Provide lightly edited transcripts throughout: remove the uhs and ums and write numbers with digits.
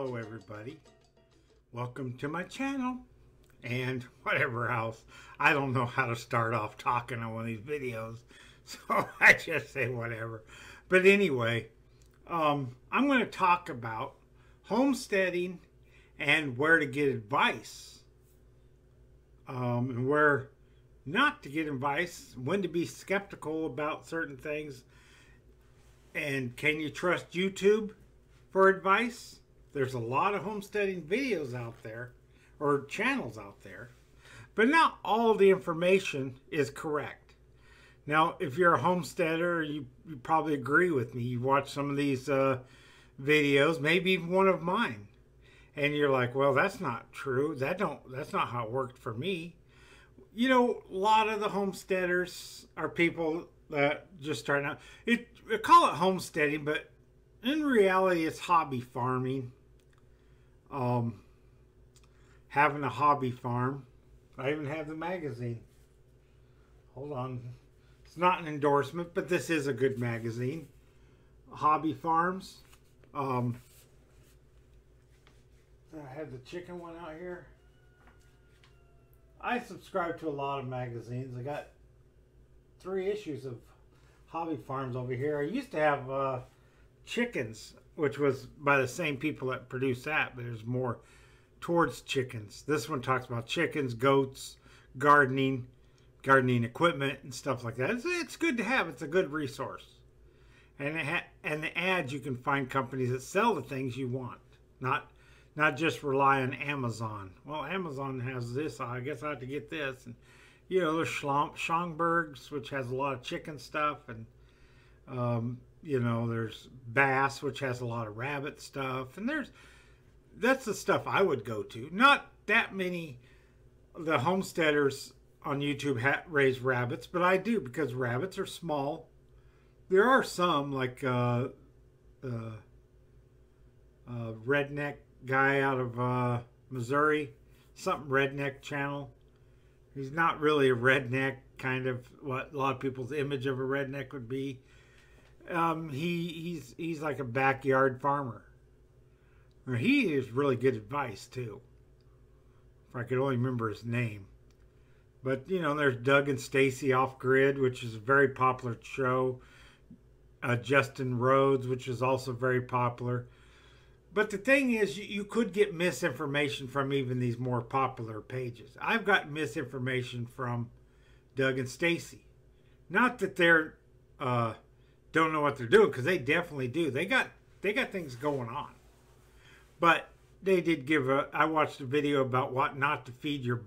Hello everybody, welcome to my channel and whatever else. I don't know how to start off talking on one of these videos, so I just say whatever. But anyway, I'm going to talk about homesteading and where to get advice, and where not to get advice, when to be skeptical about certain things, and can you trust YouTube for advice? There's a lot of homesteading videos out there, or channels out there, but not all the information is correct. Now, if you're a homesteader, you probably agree with me. You watch some of these videos, maybe even one of mine, and you're like, well, that's not true. That's not how it worked for me. You know, a lot of the homesteaders are people that just starting out. We call it homesteading, but in reality, it's hobby farming. Having a hobby farm. I even have the magazine. Hold on. It's not an endorsement, but this is a good magazine. Hobby Farms. I have the chicken one out here. I subscribe to a lot of magazines. I got 3 issues of Hobby Farms over here. I used to have chickens, which was by the same people that produce that, but there's more towards chickens. This one talks about chickens, goats, gardening equipment, and stuff like that. It's good to have. It's a good resource. And the ads, you can find companies that sell the things you want, not just rely on Amazon. Well, Amazon has this, I guess I have to get this. And you know, there's Schomburg's, which has a lot of chicken stuff, and you know, there's Bass, which has a lot of rabbit stuff, and that's the stuff I would go to. Not that many the homesteaders on YouTube raise rabbits, but I do, because rabbits are small. There are some, like redneck guy out of Missouri, something redneck channel. He's not really a redneck, kind of what a lot of people's image of a redneck would be. He's like a backyard farmer. He is really good advice too. If I could only remember his name. But you know, there's Doug and Stacy Off Grid, which is a very popular show. Justin Rhodes, which is also very popular. But the thing is, you could get misinformation from even these more popular pages. I've got misinformation from Doug and Stacy. Not that they're don't know what they're doing, because they definitely do. They got things going on. But they did give I watched a video about what not to feed your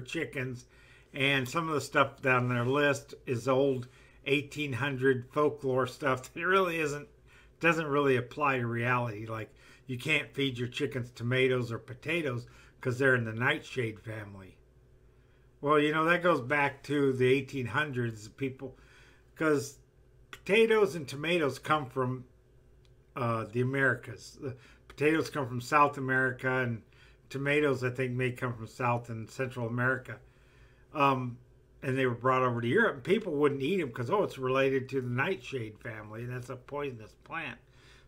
chickens, and some of the stuff down their list is old 1800 folklore stuff that really doesn't really apply to reality. Like, you can't feed your chickens tomatoes or potatoes because they're in the nightshade family. Well, you know, that goes back to the 1800s, people, because potatoes and tomatoes come from the Americas. The potatoes come from South America, and tomatoes, I think, may come from South and Central America. And they were brought over to Europe, and people wouldn't eat them because, oh, it's related to the nightshade family, and that's a poisonous plant.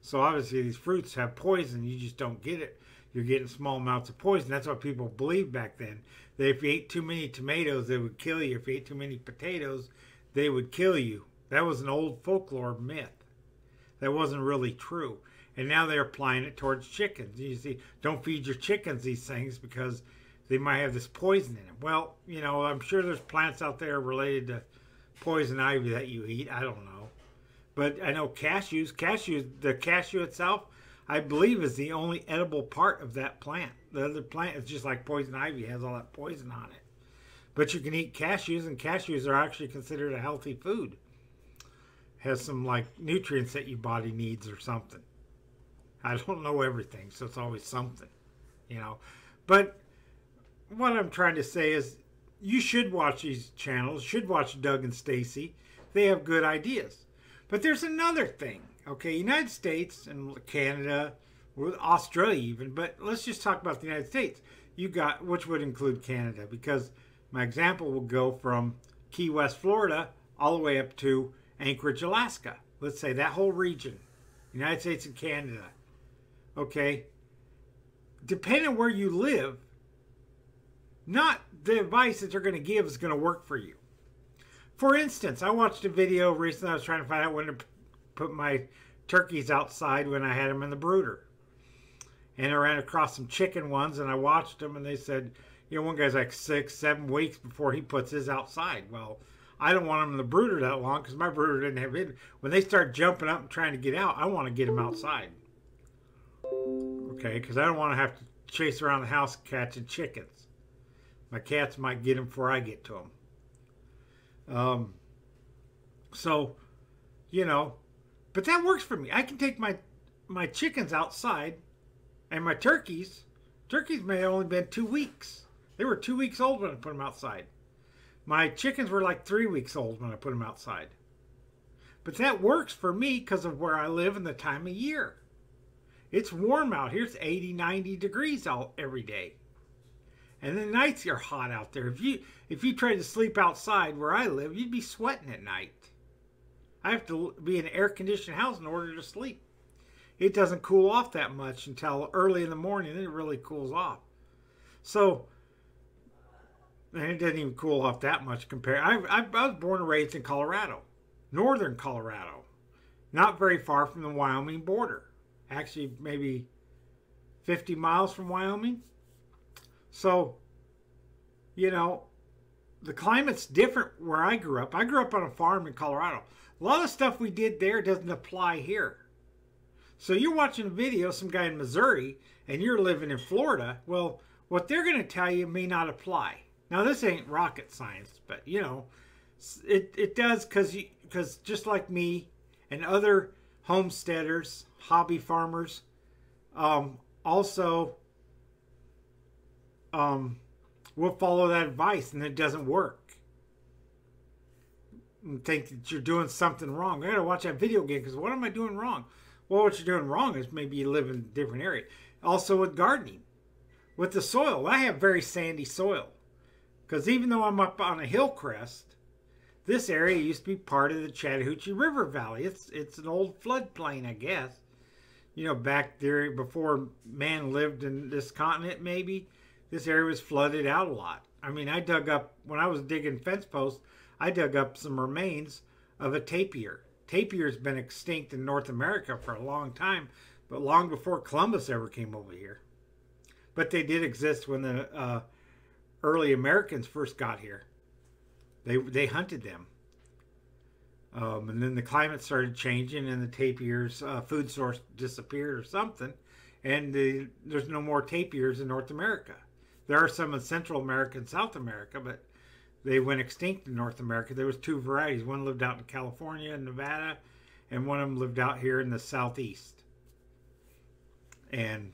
So obviously these fruits have poison. You just don't get it. You're getting small amounts of poison. That's what people believed back then. That if you ate too many tomatoes, they would kill you. If you ate too many potatoes, they would kill you. That was an old folklore myth. That wasn't really true. And now they're applying it towards chickens. You see, don't feed your chickens these things because they might have this poison in them. Well, you know, I'm sure there's plants out there related to poison ivy that you eat. I don't know. But I know cashews, the cashew itself, I believe, is the only edible part of that plant. The other plant is just like poison ivy, has all that poison on it. But you can eat cashews, and cashews are actually considered a healthy food. Has some like nutrients that your body needs or something. I don't know everything, so it's always something, you know. But what I'm trying to say is, you should watch these channels. You should watch Doug and Stacy. They have good ideas. But there's another thing, okay? United States and Canada, Australia even, but let's just talk about the United States. You got, which would include Canada, because my example will go from Key West, Florida, all the way up to Anchorage, Alaska. Let's say that whole region, United States and Canada, okay? depending on where you live, not the advice that they're going to give is going to work for you. For instance, I watched a video recently. I was trying to find out when to put my turkeys outside when I had them in the brooder. And I ran across some chicken ones, and I watched them, and they said, you know, one guy's like 6, 7 weeks before he puts his outside. Well, I don't want them in the brooder that long because my brooder didn't have it. When they start jumping up and trying to get out, I want to get them outside. Okay, because I don't want to have to chase around the house catching chickens. My cats might get them before I get to them. So, you know, but that works for me. I can take my chickens outside, and my turkeys may have only been 2 weeks. They were 2 weeks old when I put them outside. My chickens were like 3 weeks old when I put them outside. But that works for me because of where I live and the time of year. It's warm out here. It's 80, 90 degrees out every day. And the nights are hot out there. If you tried to sleep outside where I live, you'd be sweating at night. I have to be in an air-conditioned house in order to sleep. It doesn't cool off that much until early in the morning, then it really cools off. So, and it doesn't even cool off that much compared. I was born and raised in Colorado, northern Colorado, not very far from the Wyoming border. Actually, maybe 50 miles from Wyoming. So, you know, the climate's different where I grew up. I grew up on a farm in Colorado. A lot of stuff we did there doesn't apply here. So you're watching a video, some guy in Missouri, and you're living in Florida. Well, what they're going to tell you may not apply. Now, this ain't rocket science, but, you know, it does because just like me and other homesteaders, hobby farmers, also will follow that advice, and it doesn't work. And think that you're doing something wrong. I got to watch that video again because what am I doing wrong? Well, what you're doing wrong is maybe you live in a different area. Also with gardening. With the soil, I have very sandy soil. Because even though I'm up on a hill crest, this area used to be part of the Chattahoochee River Valley. It's an old floodplain, I guess. You know, back there before man lived in this continent, maybe, this area was flooded out a lot. I mean, I dug up, when I was digging fence posts, I dug up some remains of a tapir. Tapir's been extinct in North America for a long time, but long before Columbus ever came over here. But they did exist when the early Americans first got here. They hunted them. And then the climate started changing and the tapir's food source disappeared or something. And there's no more tapirs in North America. There are some in Central America and South America, but they went extinct in North America. There was 2 varieties. One lived out in California and Nevada, and one of them lived out here in the southeast. And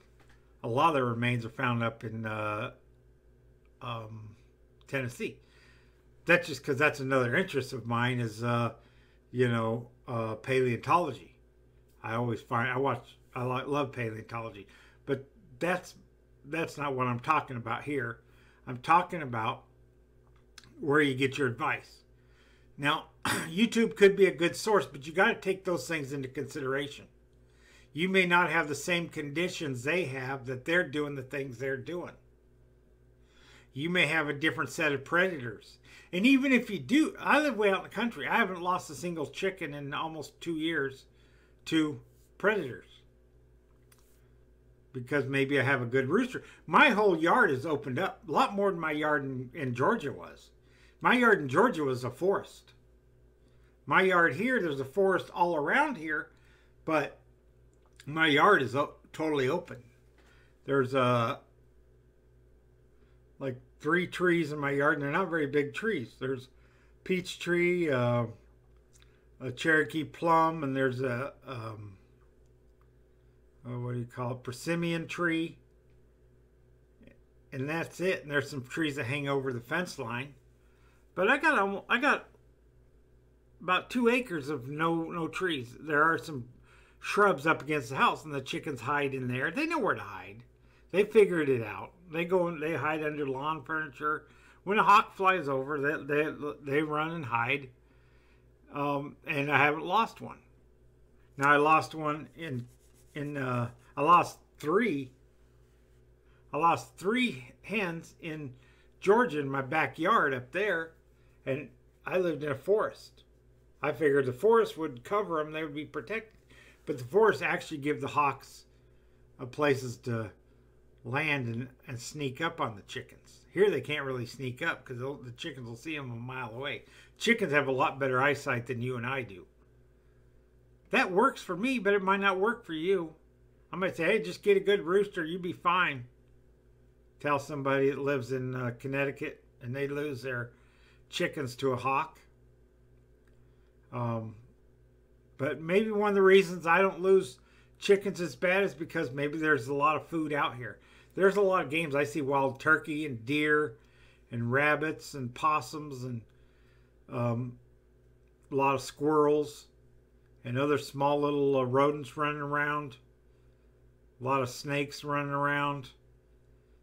a lot of their remains are found up in Tennessee. That's just because that's another interest of mine is, you know, paleontology. I love paleontology, but that's not what I'm talking about here. I'm talking about where you get your advice. Now, YouTube could be a good source, but you got to take those things into consideration. You may not have the same conditions they have that they're doing the things they're doing. You may have a different set of predators. And even if you do, I live way out in the country. I haven't lost a single chicken in almost 2 years to predators. Because maybe I have a good rooster. My whole yard is opened up. A lot more than my yard in Georgia was. My yard in Georgia was a forest. My yard here, there's a forest all around here, but my yard is totally open. There's like 3 trees in my yard, and they're not very big trees. There's peach tree, a Cherokee plum, and there's a what do you call it? Persimmon tree, and that's it. And there's some trees that hang over the fence line. But I got about 2 acres of no trees. There are some shrubs up against the house, and the chickens hide in there. They know where to hide. They figured it out. They go and they hide under lawn furniture. When a hawk flies over, they run and hide. And I haven't lost one. Now I lost one I lost 3 I lost 3 hens in Georgia in my backyard up there, and I lived in a forest. I figured the forest would cover them, they would be protected. But the forests actually give the hawks places to land and sneak up on the chickens. Here they can't really sneak up because the chickens will see them a mile away. Chickens have a lot better eyesight than you and I do. That works for me, but it might not work for you. I might say, hey, just get a good rooster, you'll be fine. Tell somebody that lives in Connecticut and they lose their chickens to a hawk. But maybe one of the reasons I don't lose chickens as bad is because maybe there's a lot of food out here. There's a lot of games. I see wild turkey and deer and rabbits and possums and a lot of squirrels and other small little rodents running around. A lot of snakes running around.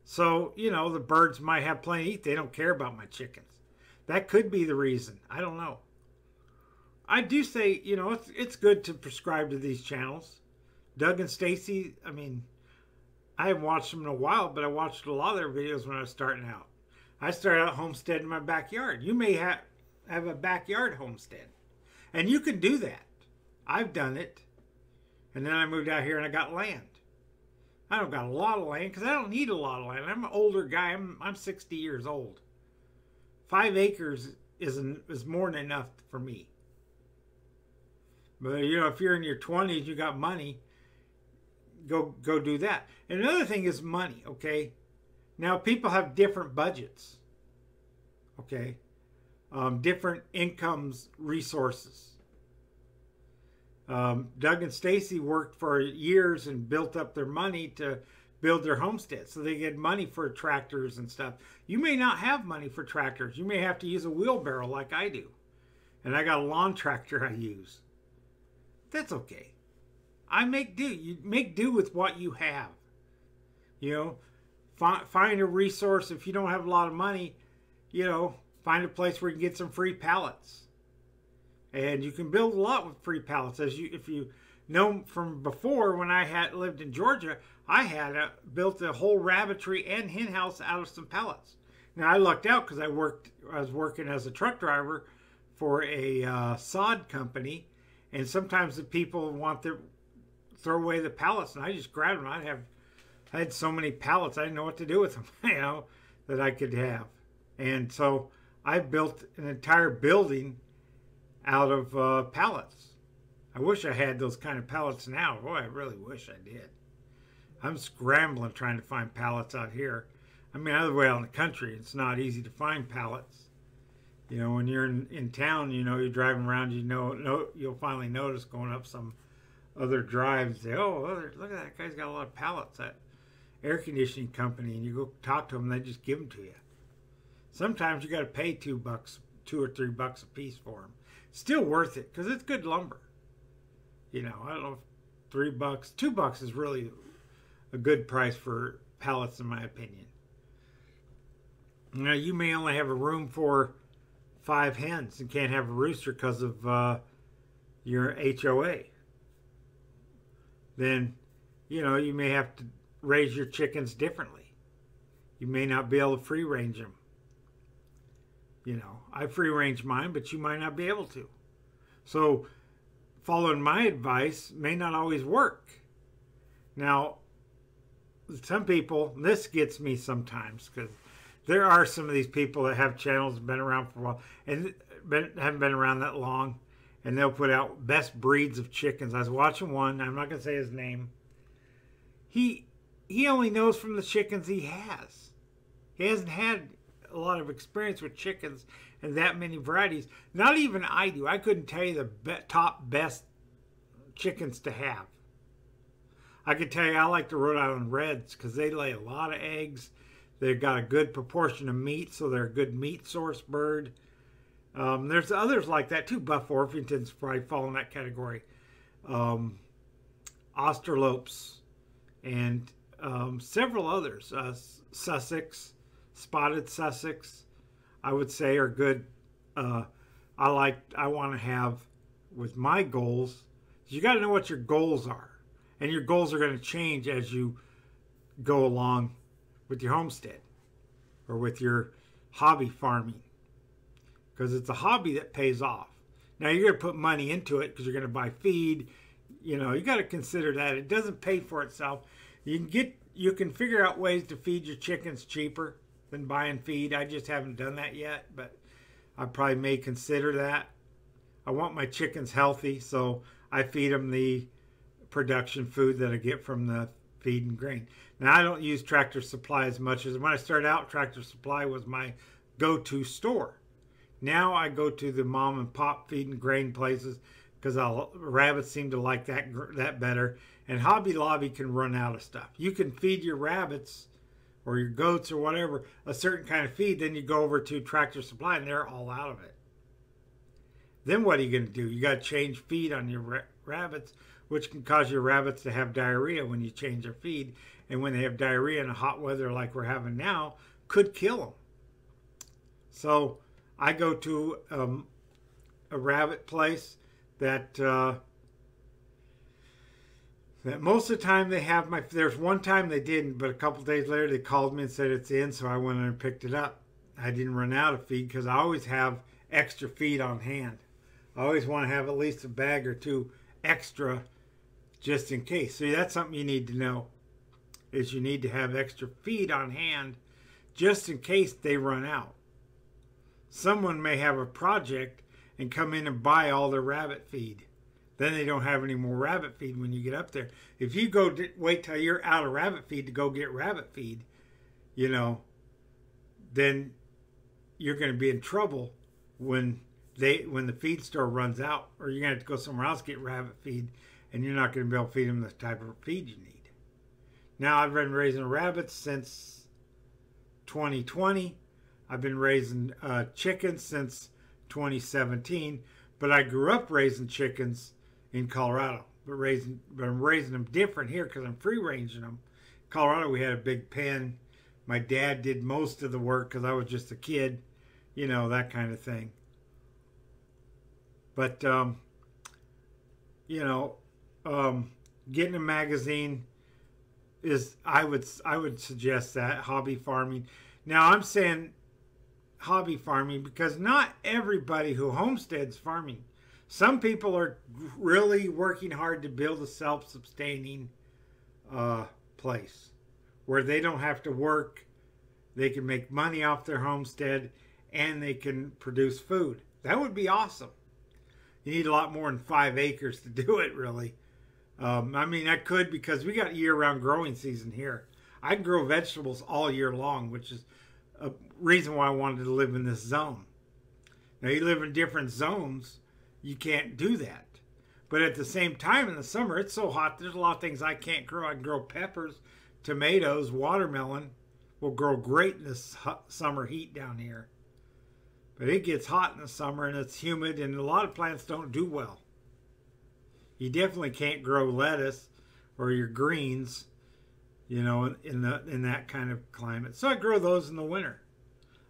So, you know, the birds might have plenty to eat. They don't care about my chickens. That could be the reason. I don't know. I do say, you know, it's good to prescribe to these channels. Doug and Stacy, I mean, I haven't watched them in a while, but I watched a lot of their videos when I was starting out. I started out homesteading in my backyard. You may have a backyard homestead. And you can do that. I've done it. And then I moved out here and I got land. I don't got a lot of land because I don't need a lot of land. I'm an older guy. I'm 60 years old. 5 acres is more than enough for me. But, you know, if you're in your 20s, you got money, go do that. And another thing is money, okay? Now, people have different budgets, okay? Different incomes, resources. Doug and Stacy worked for years and built up their money to build their homestead. So they get money for tractors and stuff. You may not have money for tractors. You may have to use a wheelbarrow like I do. And I got a lawn tractor I use. That's okay. I make do. You make do with what you have. You know, find a resource. If you don't have a lot of money, you know, find a place where you can get some free pallets. And you can build a lot with free pallets. If you know from before, when I lived in Georgia, I had built a whole rabbitry and hen house out of some pallets. Now I lucked out because I was working as a truck driver for a sod company. And sometimes the people want to throw away the pallets, and I just grabbed them. I had so many pallets, I didn't know what to do with them, you know, that I could have. And so I built an entire building out of pallets. I wish I had those kind of pallets now. Boy, I really wish I did. I'm scrambling trying to find pallets out here. I mean, other way out in the country, it's not easy to find pallets. You know, when you're in town, you know, you're driving around, you know, you'll finally notice going up some other drives, say, oh, look at that guy's got a lot of pallets, that air conditioning company, and you go talk to them, and they just give them to you. Sometimes you got to pay $2 or $3 a piece for them. Still worth it because it's good lumber. You know, I don't know if $3, $2 is really a good price for pallets, in my opinion. Now, you may only have a room for 5 hens and can't have a rooster because of your HOA. Then, you know, you may have to raise your chickens differently. You may not be able to free range them. You know, I free range mine, but you might not be able to. So, following my advice may not always work. Now, some people, this gets me sometimes because there are some of these people that have channels that have been around for a while and haven't been around that long, and they'll put out best breeds of chickens. I was watching one, I'm not going to say his name. He only knows from the chickens he has. He hasn't had a lot of experience with chickens and that many varieties. Not even I do. I couldn't tell you the top best chickens to have. I could tell you I like the Rhode Island Reds because they lay a lot of eggs. They've got a good proportion of meat, so they're a good meat source bird. There's others like that too. Buff Orpingtons probably fall in that category. Australopes and several others. Sussex, spotted Sussex, I would say are good. I want to have with my goals. You got to know what your goals are, and your goals are going to change as you go along with your homestead or with your hobby farming, because it's a hobby that pays off. Now you're going to put money into it because you're going to buy feed. You know, you got to consider that it doesn't pay for itself. You can figure out ways to feed your chickens cheaper than buying feed. I just haven't done that yet, but I probably may consider that. I want my chickens healthy, so I feed them the production food that I get from the feed and grain. Now, I don't use Tractor Supply as much as when I started out. Tractor Supply was my go-to store. Now I go to the mom and pop feed and grain places because rabbits seem to like that better. And Hobby Lobby can run out of stuff. You can feed your rabbits or your goats or whatever a certain kind of feed, then you go over to Tractor Supply and they're all out of it. Then what are you going to do? You got to change feed on your rabbits, which can cause your rabbits to have diarrhea when you change their feed. And when they have diarrhea in a hot weather like we're having now, could kill them. So I go to a rabbit place that most of the time they have there's one time they didn't, but a couple days later they called me and said it's in, so I went in and picked it up. I didn't run out of feed because I always have extra feed on hand. I always want to have at least a bag or two extra just in case. So that's something you need to know, is you need to have extra feed on hand just in case they run out. Someone may have a project and come in and buy all their rabbit feed. Then they don't have any more rabbit feed when you get up there. If you go wait till you're out of rabbit feed to go get rabbit feed, you know, then you're going to be in trouble when the feed store runs out, or you're going to have to go somewhere else to get rabbit feed, and you're not going to be able to feed them the type of feed you need. Now, I've been raising rabbits since 2020. I've been raising chickens since 2017, but I grew up raising chickens in Colorado. But I'm raising them different here because I'm free ranging them. In Colorado, we had a big pen. My dad did most of the work because I was just a kid, you know, that kind of thing. But you know, getting a magazine is I would suggest that hobby farming. Now I'm saying hobby farming because not everybody who homesteads farming. Some people are really working hard to build a self-sustaining place where they don't have to work. They can make money off their homestead and they can produce food. That would be awesome. You need a lot more than 5 acres to do it, really. I mean, I could because we got year-round growing season here. I can grow vegetables all year long, which is a reason why I wanted to live in this zone. Now, you live in different zones, you can't do that. But at the same time, in the summer, it's so hot, there's a lot of things I can't grow. I can grow peppers, tomatoes, watermelon will grow great in this summer heat down here. But it gets hot in the summer and it's humid and a lot of plants don't do well. You definitely can't grow lettuce or your greens, you know, in that kind of climate. So I grow those in the winter.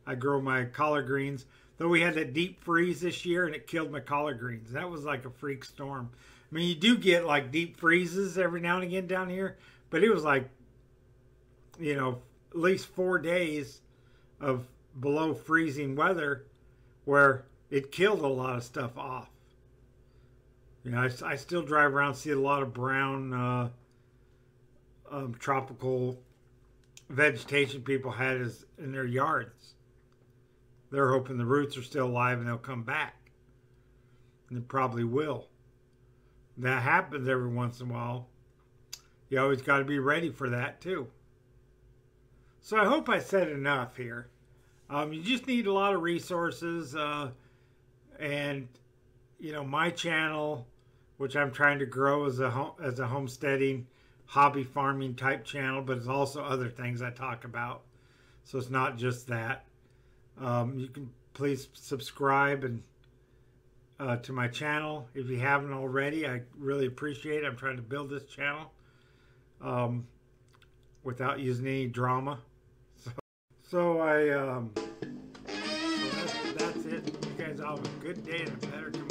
I grow my collard greens, though we had that deep freeze this year and it killed my collard greens. That was like a freak storm. I mean, you do get like deep freezes every now and again down here, but it was like, you know, at least 4 days of below freezing weather where it killed a lot of stuff off. You know, I still drive around, see a lot of brown tropical vegetation people had in their yards. They're hoping the roots are still alive and they'll come back. And they probably will. That happens every once in a while. You always got to be ready for that too. So I hope I said enough here. You just need a lot of resources, and you know, my channel, which I'm trying to grow as a homesteading, hobby farming type channel, but it's also other things I talk about. So it's not just that. You can please subscribe and to my channel if you haven't already. I really appreciate it. I'm trying to build this channel without using any drama. So that's it. You guys all have a good day and a better tomorrow.